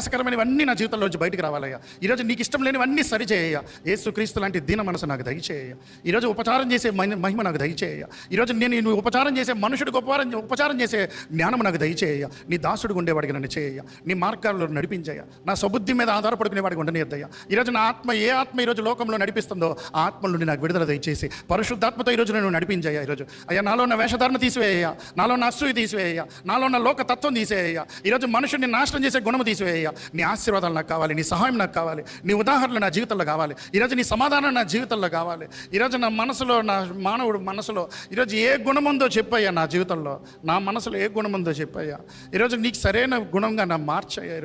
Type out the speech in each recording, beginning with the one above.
ప్రయాసకరమైనవన్నీ నా జీవితంలోంచి బయటికి రావాలయ్యా. ఈరోజు నీకు ఇష్టం లేనివన్నీ సరిచేయ. యేసుక్రీస్తు లాంటి దీన మనసు నాకు దయచేయ. ఈరోజు ఉపచారం చేసే మహిమ నాకు దయచేయ. ఈరోజు నేను ఉపచారం చేసే మనుషుడికి ఉపచారం చేసే జ్ఞానం నాకు దయచేయ. నీ దాసుడికి ఉండేవాడికి నన్ను చేయ. నీ మార్గాల్లో నడిపించేయ. నా సబుద్ధి మీద ఆధారపడుకునేవాడికి ఉండనిద్దయ్యా. ఈరోజు నా ఆత్మ ఏ ఆత్మ ఈరోజు లోకంలో నడిపిస్తుందో ఆ ఆత్మ నుండి నాకు విడుదల దయచేసి పరిశుద్ధాత్మతో ఈరోజు నేను నడిపించాయ. ఈరోజు అయ్యా నాలో ఉన్న వేషధారణ తీసివేయ, నాలో ఉన్న అసూయ తీసివేయ, నాలో ఉన్న లోక తత్వం తీసేయ. ఈరోజు మనుషుడిని నాశనం చేసే గుణము తీసివేయ. నీ ఆశీర్వాదాలు నాకు కావాలి, నీ సహాయం నాకు కావాలి, నీ ఉదాహరణలు నా జీవితంలో కావాలి. ఈరోజు నీ సమాధానం నా జీవితంలో కావాలి. ఈరోజు నా మనసులో, నా మానవుడు మనసులో ఈరోజు ఏ గుణముందో చెప్పయ్యా. నా జీవితంలో నా మనసులో ఏ గుణముందో చెప్పయ్యా. ఈరోజు నీకు సరైన గుణంగా నా మార్చయ్యా.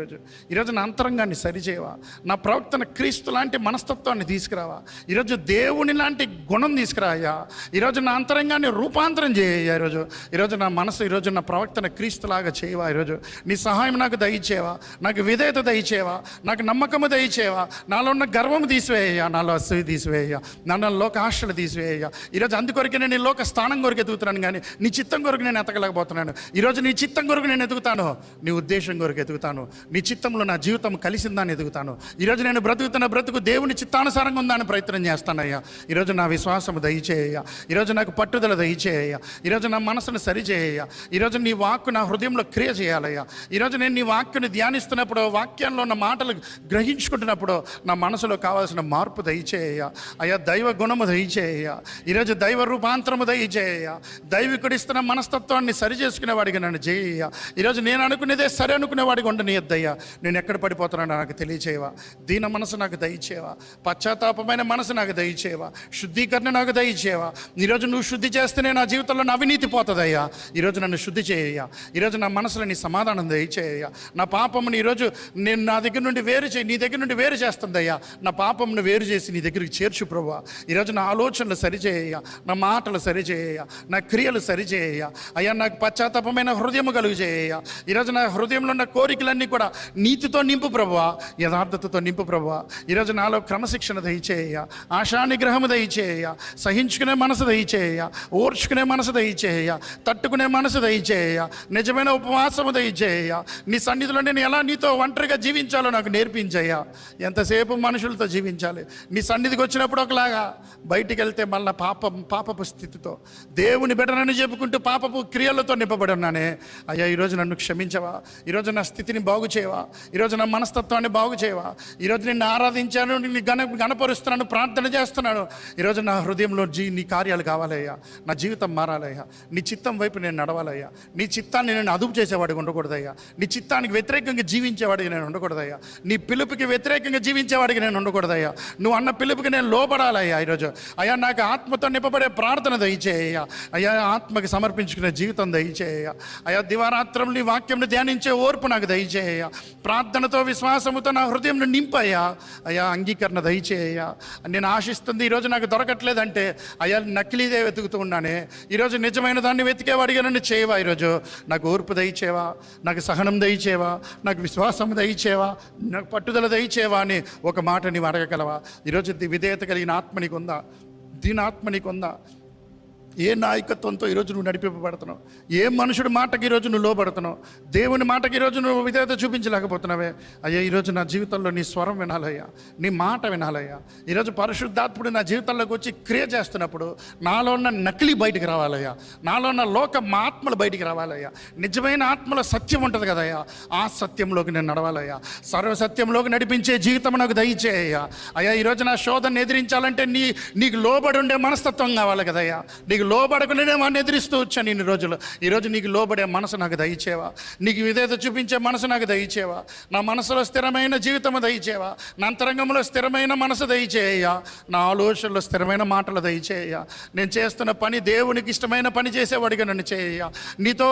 ఈరోజు నా అంతరంగాన్ని సరిచేయవా. నా ప్రవక్తన క్రీస్తు లాంటి మనస్తత్వాన్ని తీసుకురావా. ఈరోజు దేవుని లాంటి గుణం తీసుకురాయ్యా. ఈరోజు నా అంతరంగాన్ని రూపాంతరం చేయ. ఈరోజు నా మనసు ఈరోజు నా ప్రవక్తన క్రీస్తులాగా చేయవా. ఈరోజు నీ సహాయం నాకు దయచేవా. నాకు విధేయత దయచేవా. నాకు నమ్మకము దయచేవా. నాలో ఉన్న గర్వము తీసివేయ, నాలో అసూయ తీసివేయ, నాలో లోక ఆశలు తీసివేయ. ఈరోజు అందుకొరకు నేను లోక స్థానం కొరకు ఎదుగుతున్నాను, కానీ నీ చిత్తం కొరకు నేను ఎతకలేకపోతున్నాను. ఈరోజు నీ చిత్తం కొరకు నేను ఎదుగుతాను, నీ ఉద్దేశం కొరకు ఎదుగుతాను. నీ చిత్తంలో నా జీవితం కలిసిందని ఎదుగుతాను. ఈరోజు నేను బ్రతుకుతున్న బ్రతుకు దేవుని చిత్తానుసారంగా ఉందని ప్రయత్నం చేస్తానయ్యా. ఈరోజు నా విశ్వాసము దయచేయ. ఈరోజు నాకు పట్టుదల దయచేయ. ఈరోజు నా మనసును సరిచేయ. ఈరోజు నీ వాక్కు నా హృదయంలో క్రియ చేయాలయ్యా. ఈరోజు నేను నీ వాక్యుని ధ్యానిస్తున్నప్పుడు, వాక్యంలో ఉన్న మాటలు గ్రహించుకుంటున్నప్పుడు నా మనసులో కావాల్సిన మార్పు దయచేయ. అయ్యా దైవ గుణము దయచేయ. ఈరోజు దైవ రూపాంతరము దయచేయ. దైవికుడిస్తున్న మనస్తత్వాన్ని సరి చేసుకునేవాడిగా నన్ను చేయ. ఈరోజు నేను అనుకునేదే సరి అనుకునేవాడిగా ఉండనియద్దయ్యా. నేను ఎక్కడ పడిపోతున్నానో నాకు తెలియచేవా. దీన మనసు నాకు దయచేవా. పశ్చాత్తాపమైన మనసు నాకు దయచేవా. శుద్ధీకరణ నాకు దయచేవా. ఈరోజు నువ్వు శుద్ధి చేస్తేనే నా జీవితంలో నా అవినీతి పోతుందయ్యా. ఈరోజు నన్ను శుద్ధి చేయ. ఈరోజు నా మనసులో నీ సమాధానం దయచేయ. నా పాపముని ఈరోజు నేను నా దగ్గర నుండి వేరు చేయి, నీ దగ్గర నుండి వేరు చేస్తుందయ్యా. నా పాపమును వేరు చేసి నీ దగ్గరికి చేర్చు ప్రభువా. ఈరోజు నా ఆలోచనలు సరిచేయ, నా మాటలు సరిచేయ, నా క్రియలు సరిచేయ. అయ్యా నాకు పశ్చాత్తాపమైన హృదయము కలుగు చేయ. ఈరోజు నా హృదయంలో ఉన్న కోరికలన్నీ కూడా నీతితో నింపు ప్రభువా, యథార్థతతో నింపు ప్రభువా. ఈరోజు నాలో క్రమశిక్షణ దయచేయ, ఆశా నిగ్రహము దయచేయ, సహించుకునే మనసు దయచేయ, ఓర్చుకునే మనసు దయచేయ, తట్టుకునే మనసు దయచేయ, నిజమైన ఉపవాసము దయచేయ. నీ సన్నిధిలో నేను ఎలా నీతో ఒంటరిగా జీవించాలో నాకు నేర్పించయ్యా. ఎంతసేపు మనుషులతో జీవించాలి. నీ సన్నిధికి వచ్చినప్పుడు ఒకలాగా, బయటికి వెళ్తే మళ్ళీ పాపపు స్థితితో, దేవుని బిడ్డనని చెప్పుకుంటూ పాపపు క్రియలతో నింపబడి ఉన్నానే. అయ్యా ఈరోజు నన్ను క్షమించవా. ఈరోజు నా స్థితిని బాగు చేయవా. ఈరోజు నా మనస్తత్వాన్ని బాగు చేయవా. ఈరోజు నిన్ను ఆరాధించాను, నిన్ను గణపరుస్తున్నాను, ప్రార్థన చేస్తున్నాను. ఈరోజు నా హృదయంలో నీ కార్యాలు కావాలయ్యా. నా జీవితం మారాలయ్యా. నీ చిత్తం వైపు నేను నడవాలయ్యా. నీ చిత్తాన్ని నేను అదుపు చేసేవాడికి ఉండకూడదయ్యా. నీ చిత్తానికి వ్యతిరేకంగా జీవించేవాడికి నేను ఉండకూడదయ్యా. నీ పిలుపుకి వ్యతిరేకంగా జీవించేవాడికి నేను ఉండకూడదయ్యా. నువ్వు అన్న పిలుపుకి నేను లోబడాలయ్యా. ఈరోజు అయ్యా నాకు ఆత్మతో నింపబడే ప్రార్థన దయచేయ. అయ్యా ఆత్మకి సమర్పించుకునే జీవితం దయచేయ. అయ్యా దివారాత్రం నీ వాక్యంను ధ్యానించే ఓర్పు నాకు దయచేయ. ప్రార్థనతో విశ్వాసముతో నా హృదయంను నింపయ్యా. అయ్యా అంగీకరణ దయచేయ. నేను ఆశిస్తుంది ఈరోజు నాకు దొరకట్లేదంటే అయ్యా నకిలీదే వెతుకుతూ ఉన్నానే. ఈరోజు నిజమైన దాన్ని వెతికేవాడిగా నన్ను చేయవా. ఈరోజు నాకు ఓర్పు దయచేవా, నాకు సహనం దయచేవా, నాకు విశ్వాసం దయచేవా, నాకు పట్టుదల దయచేవా అని ఒక మాట నీవు అడగగలవా. ఈరోజు విధేయత కలిగిన ఆత్మ నీకుందా? దీనాత్మ నీకుందా? ఏ నాయకత్వంతో ఈరోజు నువ్వు నడిపింపబడుతున్నావు? ఏ మనుషుడి మాటకి ఈరోజు నువ్వు లోబడుతున్నావు? దేవుని మాటకి ఈరోజు నువ్వు విధేయత చూపించలేకపోతున్నావే. అయ్యా ఈరోజు నా జీవితంలో నీ స్వరం వినాలయ్యా, నీ మాట వినాలయ్యా. ఈరోజు పరిశుద్ధాత్ముడు నా జీవితంలోకి వచ్చి క్రియ చేస్తున్నప్పుడు నాలో ఉన్న నకిలీ బయటికి రావాలయ్యా. నాలో ఉన్న లోక ఆత్మలు బయటికి రావాలయ్యా. నిజమైన ఆత్మలో సత్యం ఉంటుంది కదయ్యా, ఆ సత్యంలోకి నేను నడవాలయ్యా. సర్వసత్యంలోకి నడిపించే జీవితం నాకు దయచేయ్యా. అయ్యా ఈరోజు నా శోధన ఎదిరించాలంటే నీకు లోబడి ఉండే మనస్తత్వం కావాలి కదయ్యా. నీకు లోబడకుండానే వాడిని ఎదిరిస్తూ వచ్చాను ఇన్ని రోజులు. ఈరోజు నీకు లోబడే మనసు నాకు దయచేవా. నీకు విధేయత చూపించే మనసు నాకు దయచేవా. నా మనసులో స్థిరమైన జీవితము దయచేవా. నా అంతరంగంలో స్థిరమైన మనసు దయచేయ. నా ఆలోచనలో స్థిరమైన మాటలు దయచేయ. నేను చేస్తున్న పని దేవునికి ఇష్టమైన పని చేసేవాడిగా నన్ను చేయ. నీతో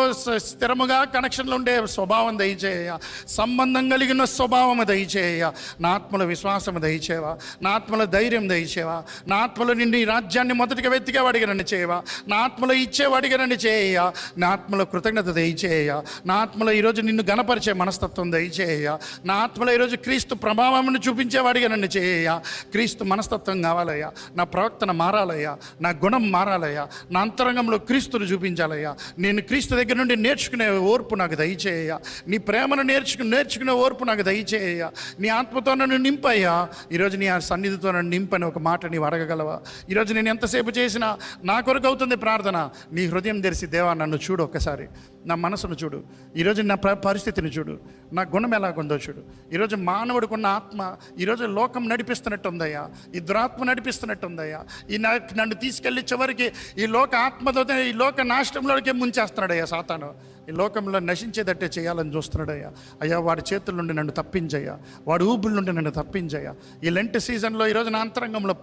స్థిరముగా కనెక్షన్లు ఉండే స్వభావం దయచేయ. సంబంధం కలిగిన స్వభావము దయచేయ. నా ఆత్మలో విశ్వాసము దయచేవా. నా ఆత్మలో ధైర్యం దయచేవా. నా ఆత్మలో నిన్ను ఈ రాజ్యాన్ని మొదటిగా వెతికేవాడిగా నన్ను చేయవా. నా ఆత్మలో ఇచ్చేవాడిగా నన్ను చేయ, నా ఆత్మలో కృతజ్ఞత దయచేయ, నా ఆత్మలో ఈరోజు నిన్ను గణపరిచే మనస్తత్వం దయచేయ, నా ఆత్మలో ఈరోజు క్రీస్తు ప్రభావంను చూపించేవాడిగా నన్ను చేయ. క్రీస్తు మనస్తత్వం కావాలయ్యా, నా ప్రవర్తన మారాలయ్యా, నా గుణం మారాలయ్యా, నా అంతరంగంలో క్రీస్తును చూపించాలయ్యా. నేను క్రీస్తు దగ్గర నుండి నేర్చుకునే ఓర్పు నాకు దయచేయ, నీ ప్రేమను నేర్చుకునే ఓర్పు నాకు దయచేయ. నీ ఆత్మతో నన్ను నింపయ్యా. ఈరోజు నీ ఆ సన్నిధితో నన్ను నింపని ఒక మాట నీవు అడగగలవా? ఈరోజు నేను ఎంతసేపు చేసినా నా కొరకు అవుతుంది ప్రార్థన. నీ హృదయం తెరిచి దేవా నన్ను చూడు, ఒక్కసారి నా మనసును చూడు, ఈరోజు నా పరిస్థితిని చూడు, నా గుణం ఎలాగుందో చూడు. ఈరోజు మానవుడికున్న ఆత్మ ఈరోజు లోకం నడిపిస్తున్నట్టుందయ్యా, ఈ దురాత్మ నడిపిస్తున్నట్టుందయ్యా. నన్ను తీసుకెళ్ళి చివరికి ఈ లోక ఆత్మతో ఈ లోక నాశనంలోకే ముంచేస్తున్నాడయ్యా సాతాను. ఈ లోకంలో నశించేదట్టే చేయాలని చూస్తున్నాడయ్యా. అయ్యా వాడి చేతుల నుండి నన్ను తప్పించయ్యా, వాడి ఊపుల నుండి నన్ను తప్పించయ్యా. ఈ లెంట్ సీజన్లో ఈరోజు నా అంతరంగంలో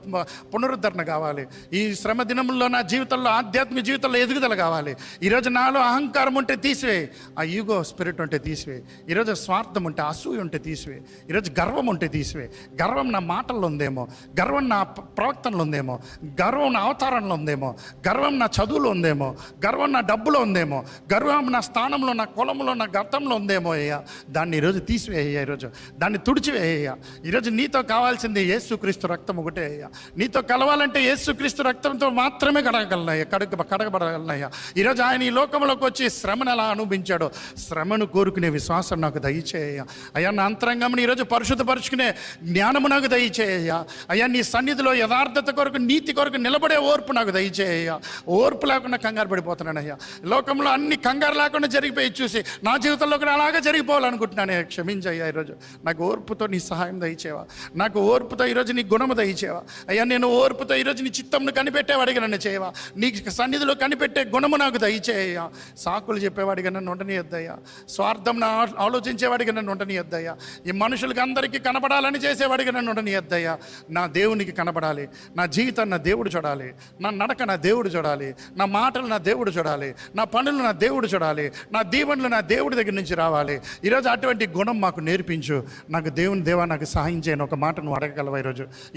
పునరుద్ధరణ కావాలి. ఈ శ్రమ దినంలో నా జీవితంలో ఆధ్యాత్మిక జీవితంలో ఎదుగుదల కావాలి. ఈరోజు నాలో అహంకారం ఉంటే తీసివే, ఆ ఈగో స్పిరిట్ ఉంటే తీసివే. ఈరోజు స్వార్థం ఉంటే, అసూయ ఉంటే తీసివే. ఈరోజు గర్వం ఉంటే తీసివే. గర్వం నా మాటల్లో ఉందేమో, గర్వం నా ప్రవర్తనలో ఉందేమో, గర్వం నా అవతారంలో ఉందేమో, గర్వం నా చదువులో ఉందేమో, గర్వం నా డబ్బులో ఉందేమో, గర్వం నా స్థానంలో, నా కులంలో, నా గతంలో ఉందేమో అయ్యా. దాన్ని ఈరోజు తీసివేయ్యా, ఈరోజు దాన్ని తుడిచివేయ్యా. ఈరోజు నీతో కావాల్సింది యేసుక్రీస్తు రక్తం ఒకటే అయ్యా. నీతో కలవాలంటే యేసుక్రీస్తు రక్తంతో మాత్రమే కడగబడగలనయ్యా. ఈరోజు ఆయన ఈ లోకంలోకి వచ్చి శ్రమను ఎలా అనుభవించాడో, శ్రమను కోరుకునే విశ్వాసం నాకు దయచేయ అయ్యా. నా అంతరంగంని ఈరోజు పరిశుద్ధపరుచుకునే జ్ఞానము నాకు దయచేయ అయ్యా. నీ సన్నిధిలో యథార్థత కొరకు, నీతి కొరకు నిలబడే ఓర్పు నాకు దయచేయ. ఓర్పు లేకుండా కంగారు పడిపోతున్నానయ్యా. లోకంలో అన్ని కంగారు లేకుండా జరిగిపోయి చూసి నా జీవితంలో కూడా అలాగే జరిగిపోవాలనుకుంటున్నాను. క్షమించయ్యా. ఈరోజు నాకు ఓర్పుతో నీ సహాయం దయచేవా, నాకు ఓర్పుతో ఈరోజు నీ గుణము దయచేవా అయ్యా. నేను ఓర్పుతో ఈరోజు నీ చిత్తంను కనిపెట్టేవాడిగా నన్ను చేయవా, నీ సన్నిధిలో కనిపెట్టే గుణము నాకు దయచేయ. సాకులు చెప్పేవాడిగా నన్ను ఉండనియద్దయ్యా, స్వార్థం నా ఆలోచించేవాడిగా నన్ను ఉండనియద్దయ్యా, ఈ మనుషులకి అందరికీ కనపడాలని చేసేవాడిగా నన్ను ఉండనియద్దయ్యా. నా దేవునికి కనపడాలి, నా జీవితం నా దేవుడు చూడాలి, నా నడక నా దేవుడు చూడాలి, నా మాటలు నా దేవుడు చూడాలి, నా పనులు నా దేవుడు చూడాలి, నా దీవెనలు నా దేవుడి దగ్గర నుంచి రావాలి. ఈరోజు అటువంటి గుణం మాకు నేర్పించు. నాకు దేవా నాకు సహాయం చేయను ఒక మాట నువ్వు అడగగలవా?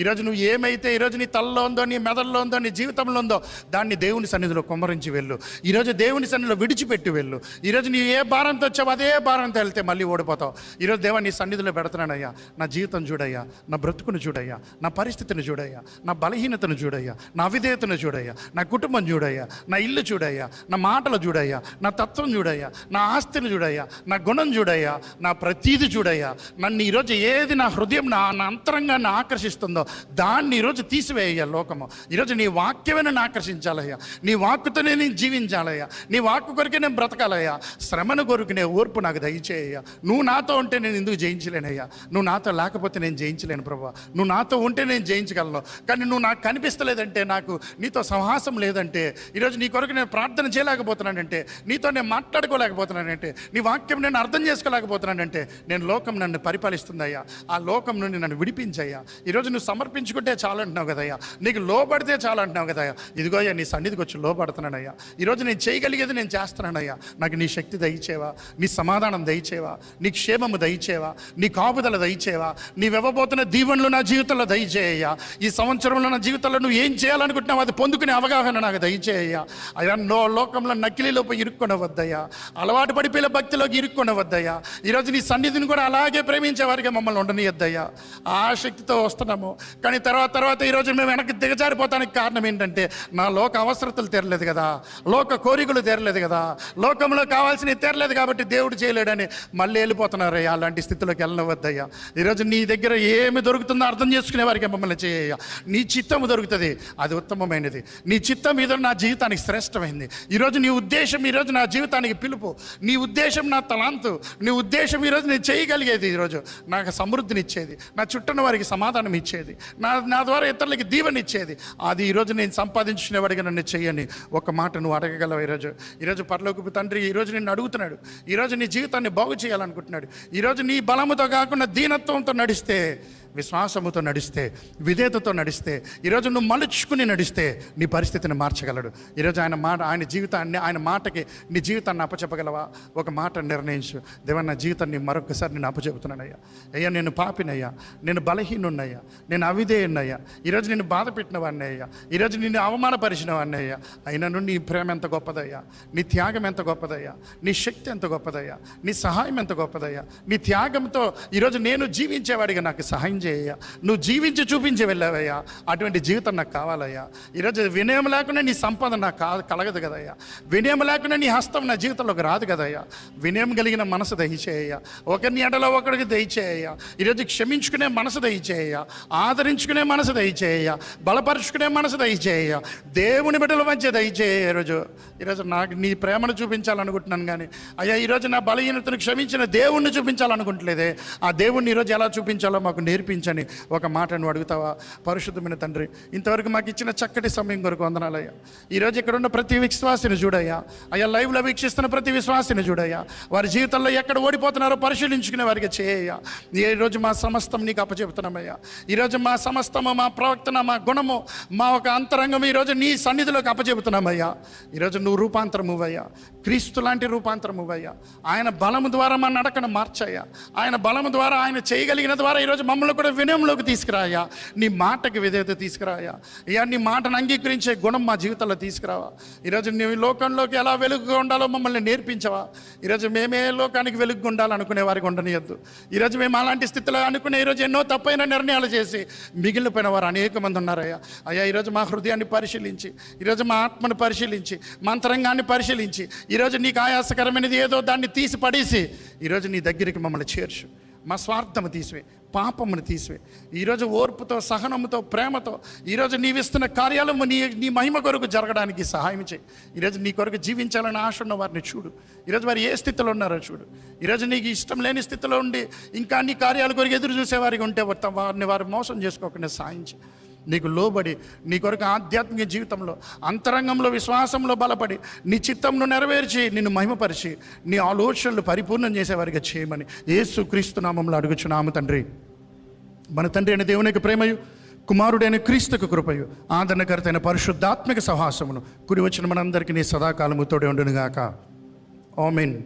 ఈరోజు నువ్వు ఏమైతే ఈరోజు నీ తలలో ఉందో, నీ మెదడులో ఉందో, నీ జీవితంలో ఉందో దాన్ని దేవుని సన్నిధిలో కుమ్మరించి వెళ్ళు. ఈరోజు దేవుని సన్నిధిలో విడిచిపెట్టి వెళ్ళు. ఈరోజు నీ ఏ భారంతో వచ్చావు అదే భారంతో వెళ్తే మళ్ళీ ఓడిపోతావు. ఈరోజు దేవా నీ సన్నిధిలో పెడుతున్నానయ్యా. నా జీవితం చూడయ్యా, నా బ్రతుకును చూడయ్యా, నా పరిస్థితిని చూడయ్యా, నా బలహీనతను చూడయ్యా, నా అవిధేయతను చూడయ్యా, నా కుటుంబం చూడయ్యా, నా ఇల్లు చూడయ్యా, నా మాటలు చూడయ్యా, నా తత్వం చూడయ్యా, నా ఆస్తిని చూడయ్యా, నా గుణం చూడయ్యా, నా ప్రతీది చూడయ్యా. నన్ను ఈరోజు ఏది నా హృదయం నా అంతరంగాన్ని ఆకర్షిస్తుందో దాన్ని ఈరోజు తీసివేయ్యా. లోకము ఈరోజు నీ వాక్యమే నన్ను ఆకర్షించాలయ్యా, నీ వాక్కుతోనే నేను జీవించాలయ్యా, నీ వాక్కు కొరికే నేను బ్రతకాలయ్యా. శ్రమను కొరికినే ఓర్పు నాకు దయచేయ్యా. నువ్వు నాతో ఉంటే నేను ఎందుకు జయించలేనయ్యా? నువ్వు నాతో లేకపోతే నేను జయించలేను ప్రభువా. నువ్వు నాతో ఉంటే నేను జయించగలను, కానీ నువ్వు నాకు కనిపిస్తలేదంటే, నాకు నీతో సహవాసం లేదంటే, ఈరోజు నీ కొరకు నేను ప్రార్థన చేయలేకపోతున్నానంటే, నీతో నేను మాట్లాడుకోలేకపోతున్నానంటే, నీ వాక్యం నేను అర్థం చేసుకోలేకపోతున్నానంటే, నేను లోకం నన్ను పరిపాలిస్తుందయ్యా. ఆ లోకం నుండి నన్ను విడిపించయ్యా. ఈరోజు నువ్వు సమర్పించుకుంటే చాలు అంటున్నావు కదయ్యా, నీకు లోబడితే చాలు అంటున్నావు కదయ్యా. ఇదిగో అయ్యా నీ సన్నిధికి వచ్చి లోబడుతున్నానయ్యా. ఈరోజు నేను చేయగలిగేది నేను చేస్తున్నానయ్యా. నాకు నీ శక్తి దయచేవా, నీ సమాధానం దయచేవా, నీ క్షేమము దయచేవా, నీ కాపుదల దయచేవా, నీవివ్వబోతున్న దీవెనలు నా జీవితంలో దయచేయ్యా. ఈ సంవత్సరంలో నా జీవితంలో నువ్వు ఏం చేయాలనుకుంటున్నావు అది పొందుకునే అవగాహన నాకు దయచేయ్యా. అయ్యా లోకంలో నకిలీలోపు ఇరుక్కొనవద్దయ్యా, అలవాటు పడిపోయే భక్తిలోకి ఇరుక్కొనవద్దయ్యా. ఈరోజు నీ సన్నిధిని కూడా అలాగే ప్రేమించే వారికి మమ్మల్ని ఉండనియద్దయ్యా. ఆ శక్తితో వస్తున్నాము, కానీ తర్వాత ఈరోజు మేము వెనక్కి దిగజారిపోతానికి కారణం ఏంటంటే, నా లోక అవసరతలు తీరలేదు కదా, లోక కోరికలు తీరలేదు కదా, లోకంలో కావాల్సినవి తీరలేదు కాబట్టి దేవుడు చేయలేడని మళ్ళీ వెళ్ళిపోతున్నారయ్యా. అలాంటి స్థితిలోకి వెళ్ళవద్దయ్యా. ఈరోజు నీ దగ్గర ఏమి దొరుకుతుందో అర్థం చేసుకునే వారికి మమ్మల్ని చేయ. నీ చిత్తము దొరుకుతుంది, అది ఉత్తమమైనది. నీ చిత్తం ఈరోజు నా జీవితానికి శ్రేష్టమైంది. ఈరోజు నీ ఉద్దేశం ఈరోజు నా జీవితానికి పిలుపు, నీ ఉద్దేశం నా తలాంతు, నీ ఉద్దేశం ఈరోజు నేను చేయగలిగేది, ఈరోజు నాకు సమృద్ధిని ఇచ్చేది, నా చుట్టూన్న వారికి సమాధానం ఇచ్చేది, నా ద్వారా ఇతరులకి దీవెన ఇచ్చేది, అది ఈరోజు నేను సంపాదించుకునేవాడిగా నన్ను చెయ్యని ఒక మాట నువ్వు అడగగలవు. ఈరోజు పరలోకపు తండ్రి ఈరోజు నిన్ను అడుగుతున్నాడు. ఈరోజు నీ జీవితాన్ని బాగు చేయాలనుకుంటున్నాడు. ఈరోజు నీ బలముతో కాకుండా దీనత్వంతో నడిస్తే విశ్వాసముతో నడిస్తే, విధేయతతో నడిస్తే, ఈరోజు నువ్వు మలుచుకుని నడిస్తే నీ పరిస్థితిని మార్చగలడు. ఈరోజు ఆయన మాట, ఆయన జీవితాన్ని, ఆయన మాటకి నీ జీవితాన్ని అప్పచెప్పగలవా? ఒక మాట నిర్ణయించు. దేవా, నా జీవితాన్ని మరొకసారి నేను అప్పచెబుతున్నానయ్యా. అయ్యా, నేను పాపినయ్యా, నేను బలహీనున్నయ్యా, నేను అవిధేయున్నయ్యా, ఈరోజు నేను బాధ పెట్టిన వాడిని అయ్యా, ఈరోజు నిన్ను అవమానపరిచిన వాడిని అయ్యా. అయినను నీ ప్రేమ ఎంత గొప్పదయ్యా, నీ త్యాగం ఎంత గొప్పదయ్యా, నీ శక్తి ఎంత గొప్పదయ్యా, నీ సహాయం ఎంత గొప్పదయ్యా. నీ త్యాగంతో ఈరోజు నేను జీవించేవాడిగా నాకు సహాయం చేయ్యా. నువ్వు జీవించి చూపించి వెళ్ళావయ్యా. అటువంటి జీవితం నాకు కావాలయ్యా. ఈరోజు వినయం లేకుండా నీ సంపాదన నాకు కలగదు కదయ్యా. వినయం లేకుండా నీ హస్తం నా జీవితంలోకి రాదు కదయ్యా. వినయం కలిగిన మనసు దయచేయ్యా. ఒకరిని ఎడలో ఒకరికి దయచేయ్యా. ఈరోజు క్షమించుకునే మనసు దయచేయ్యా. ఆదరించుకునే మనసు దయచేయ్యా. బలపరుచుకునే మనసు దయచేయ్యా. దేవుని బిడ్డల మధ్య దయచేయ. ఈరోజు నాకు నీ ప్రేమను చూపించాలనుకుంటున్నాను, కానీ అయ్యా ఈరోజు నా బలహీనతను క్షమించిన దేవుణ్ణి చూపించాలనుకుంటలేదే. ఆ దేవుణ్ణి ఈరోజు ఎలా చూపించాలో మాకు నేర్పించని ఒక మాట నువ్వు అడుగుతావా? పరిశుద్ధమైన తండ్రి, ఇంతవరకు మాకు ఇచ్చిన చక్కటి సమయం కొరకు వందనాలయ్యా. ఈరోజు ఇక్కడ ఉన్న ప్రతి విశ్వాసిని చూడయ్యా. అయ్యా, లైవ్లో వీక్షిస్తున్న ప్రతి విశ్వాసిని చూడయ్యా. వారి జీవితంలో ఎక్కడ ఓడిపోతున్నారో పరిశీలించుకునే వారికి చేయ్యా. ఈరోజు మా సమస్తం నీకు అప్పచెబుతున్నామయ్యా. ఈరోజు మా సమస్తము, మా ప్రవర్తన, మా గుణము, మా ఒక అంతరంగం ఈరోజు నీ సన్నిధిలోకి అప్పచెబుతున్నామయ్యా. ఈరోజు నువ్వు రూపాంతరము అయ్యా, క్రీస్తు లాంటి రూపాంతరము అయ్యా. ఆయన బలము ద్వారా మా నడకను మార్చయ్యా. ఆయన బలము ద్వారా, ఆయన చేయగలిగిన ద్వారా ఈరోజు మమ్మల్ని కూడా వినయంలోకి తీసుకురాయా. నీ మాటకి విధేయత తీసుకురాయా. అయ్యా, నీ మాటను అంగీకరించే గుణం మా జీవితంలో తీసుకురావా. ఈరోజు నీ లోకంలోకి ఎలా వెలుగుగా ఉండాలో మమ్మల్ని నేర్పించవా. ఈరోజు మేమే లోకానికి వెలుగుగా ఉండాలనుకునే వారికి ఉండనియద్దు. ఈరోజు మేము అలాంటి స్థితిలో అనుకునే ఈరోజు ఎన్నో తప్పైన నిర్ణయాలు చేసి మిగిలిపోయిన వారు అనేక మంది ఉన్నారయ్యా. అయ్యా, ఈరోజు మా హృదయాన్ని పరిశీలించి, ఈరోజు మా ఆత్మను పరిశీలించి, మా అంతరంగాన్ని పరిశీలించి, ఈరోజు నీకు ఆయాసకరమైనది ఏదో దాన్ని తీసి పడేసి ఈరోజు నీ దగ్గరికి మమ్మల్ని చేర్చు. మా స్వార్థము తీసివే, పాపమును తీసివే. ఈరోజు ఓర్పుతో, సహనముతో, ప్రేమతో ఈరోజు నీవిస్తున్న కార్యాలు నీ మహిమ కొరకు జరగడానికి సహాయం చేయి. ఈరోజు నీ కొరకు జీవించాలని ఆశ ఉన్న వారిని చూడు. ఈరోజు వారు ఏ స్థితిలో ఉన్నారో చూడు. ఈరోజు నీకు ఇష్టం లేని స్థితిలో ఉండి ఇంకా నీ కార్యాల కొరకు ఎదురు చూసేవారికి ఉంటే వారు మోసం చేసుకోకుండా సాయం చేయి. నీకు లోబడి, నీ కొరకు ఆధ్యాత్మిక జీవితంలో, అంతరంగంలో, విశ్వాసంలో బలపడి, నీ చిత్తంను నెరవేర్చి, నిన్ను మహిమపరిచి, నీ ఆలోచనలు పరిపూర్ణం చేసేవారిగా చేయమని యేసు క్రీస్తు నామంలో అడుగుచున్నాము తండ్రి. మన తండ్రి అయిన దేవునికి ప్రేమయు, కుమారుడైన క్రీస్తుకు కృపయు, ఆదరణకర్తైన పరిశుద్ధాత్మిక సహవాసమును కుడి వచ్చిన మనందరికీ నీ సదాకాలము తోడే ఉండునుగాక. ఆమేన్.